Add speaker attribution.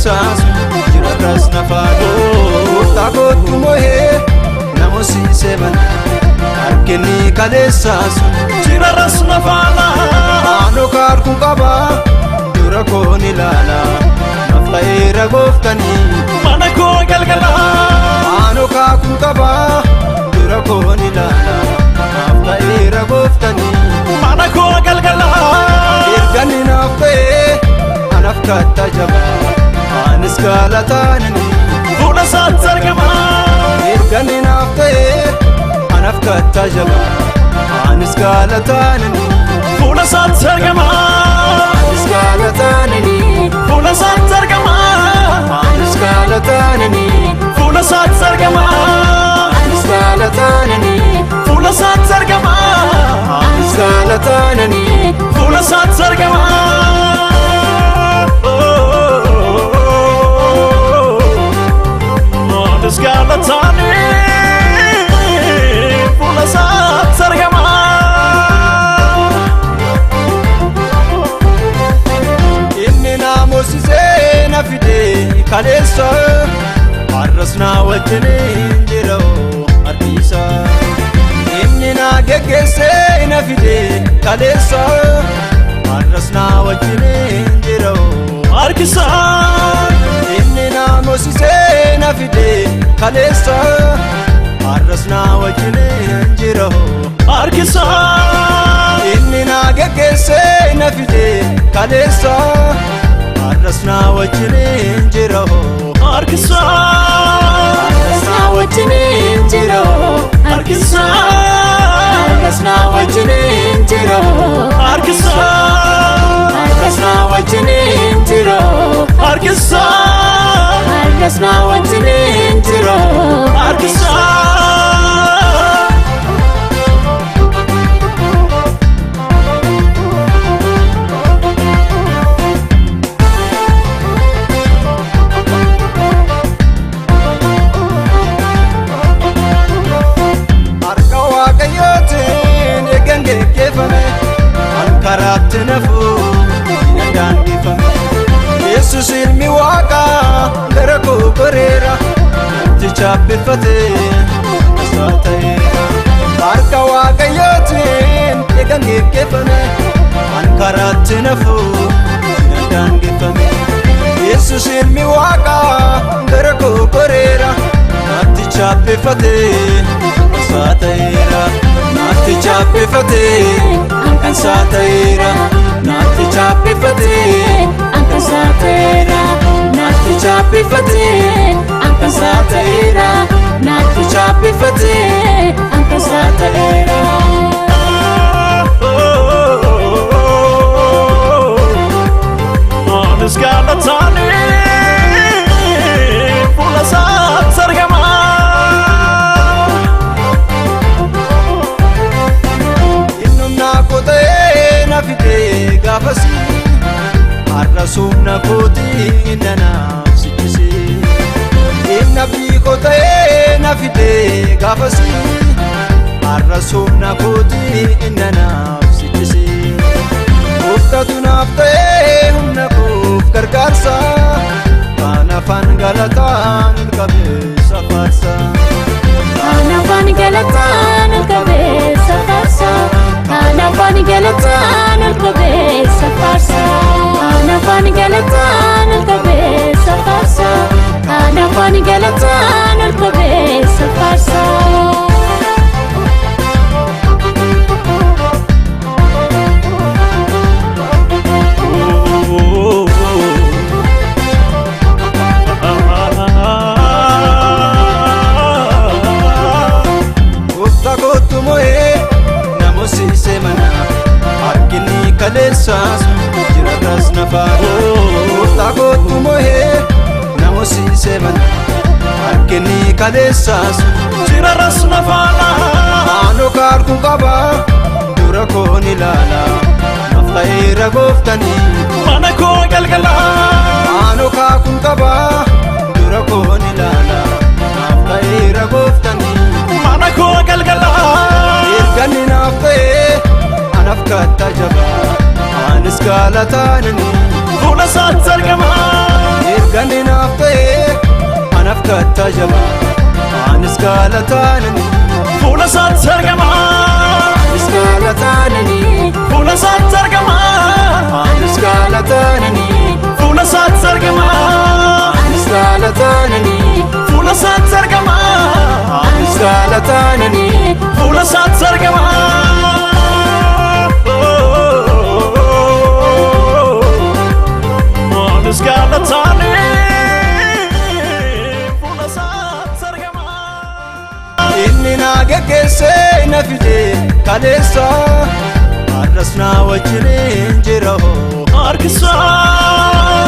Speaker 1: kaleessas jirarras nafaadoo taakootu moohee namoosiisee mana harkinni kaleessas jirarras nafaadha aanoo kaarkuun qabaa dura koon ilaala naftaa'eera gooftanii mana koo galgala aanoo kaarkuun qabaa dura koon ilaala naftaa'eera gooftanii mana koo galgala erganni naaf ta'ee anaaf kattaa jabaa anis galataanani fuula isaatti argama erganni naaf ta'ee anaaf kattaa jabaa anis galataanani fuula isaatti argama anis galataanani fuula isaatti argama anis galataanani fuula isaatti argama anis galataanani fuula isaatti argama anis galataanani fuula isaatti argama anis galataanani fuula isaatti argama inni namoosisee na fide kaleessa har'as na wajjiniin jira ardiisa inni na geggeessee na fide kaleessa har'as na wajjiniin jira ardiisa inni namoosisee na fide kaleessa har'as na wajjiniin jira ardiisa inni na geggeessee na fide kaleessa har'as na wajjiniin jira ardiisa har'as na wajjiniin jira ardiisa har'as na wajjiniin jira ardiisa har'as na wajjiniin jira ardiisa har'as na wajjiniin jira ardiisa karaatti nafuu dinadaan gifame Yesus ilmi waaqaa gara koo goreera natti chaappeffatee isaa ta'eera harka waaqayyootiin eegan geggeeffame an karaatti nafuu dinadaan gifame Yesus ilmi waaqaa gara koo goreera natti chaappeffatee isaa ta'eera natti chaappeffatee kan saateera natti chaappeffatee kan saateera natti chaappeffatee kan saateera natti chaappeffatee kan saateera anis galataanani fuula isaatti argama nafite gaafasi har'as humna kootiin nanaaf sichise inna biikoo ta'ee nafite gaafasi har'as humna kootiin nanaaf sichise gooftatu naaf ta'ee humna koof gargaarsa kan afaan galataan qabeessa faarsa kan afaan galataan qabeessa faarsa Anafani galatan al-kabesa farsa Anafani galatan al-kabesa farsa Anafani galatan al-kabesa farsa kaleessas jirarras nafaadoo taakootu moohee namoosiisee mana harkinni kaleessas jirarras nafaadha aanoo kaarkuun qabaa dura koon ilaala naftaa'eera gooftanii mana koo galgala aanoo kaarkuun qabaa dura koon ilaala naftaa'eera gooftanii mana koo galgala erganni naaf ta'ee anaaf kattaa jabaa anis galataanani fuula isaatti argama ganni naaf ta'ee anaaf kattaa jabaa anis galataanani
Speaker 2: fuula isaatti argama
Speaker 1: anis galataanani
Speaker 2: fuula isaatti argama
Speaker 1: anis galataanani
Speaker 2: fuula isaatti argama
Speaker 1: anis galataanani
Speaker 2: fuula isaatti argama
Speaker 1: anis galataanani
Speaker 2: fuula isaatti argama anis galataanani fuula isaatti argama
Speaker 1: inni na geggeessee na fide kaleessa har'as na wajjin jira
Speaker 2: harkisaa